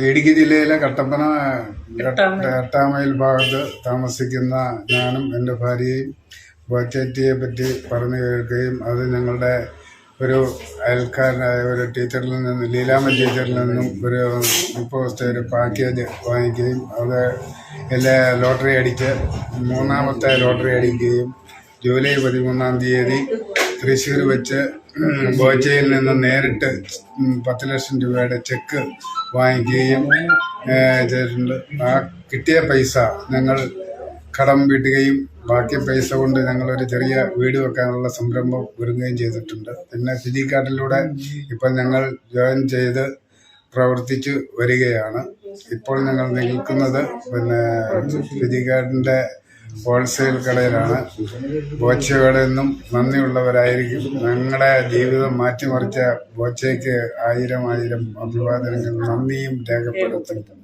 ഇടുക്കി ജില്ലയിലെ കട്ടപ്പന എട്ടാമൈൽ ഭാഗത്ത് താമസിക്കുന്ന ഞാനും എൻ്റെ ഭാര്യയും ബോച്ചറ്റിയെ പറ്റി പറഞ്ഞു കേൾക്കുകയും അത് ഞങ്ങളുടെ ഒരു അയൽക്കാരനായ ഒരു ടീച്ചറിൽ നിന്ന് ലീലാമ്മ ടീച്ചറിൽ നിന്നും ഒരു 30 ദിവസത്തെ ഒരു പാക്കേജ് വാങ്ങിക്കുകയും അത് എല്ലാ ലോട്ടറി അടിച്ച് മൂന്നാമത്തെ ലോട്ടറി അടിക്കുകയും ജൂലൈ 13-ാം തീയതി തൃശ്ശൂർ വെച്ച് ബോച്ചയിൽ നിന്ന് നേരിട്ട് 10 ലക്ഷം രൂപയുടെ ചെക്ക് വാങ്ങിക്കുകയും ചെയ്തിട്ടുണ്ട്. ആ കിട്ടിയ പൈസ ഞങ്ങൾ കടം വീട്ടുകയും ബാക്കി പൈസ കൊണ്ട് ഞങ്ങളൊരു ചെറിയ വീട് വെക്കാനുള്ള സംരംഭം ഒരുങ്ങുകയും ചെയ്തിട്ടുണ്ട്. പിന്നെ ഫിജി കാർഡിലൂടെ ഇപ്പം ഞങ്ങൾ ജോയിൻ ചെയ്ത് പ്രവർത്തിച്ചു വരികയാണ്. ഇപ്പോൾ ഞങ്ങൾ നിൽക്കുന്നത് ഫിജി കാർഡിൻ്റെ ഹോൾസെയിൽ കടയിലാണ്. ബോച്ചയുടെ നിന്നും നന്ദിയുള്ളവരായിരിക്കും. ഞങ്ങളുടെ ജീവിതം മാറ്റിമറിച്ച ബോച്ചയ്ക്ക് 1000 അഭിവാദനങ്ങൾ, നന്ദിയും രേഖപ്പെടുത്തുന്നു.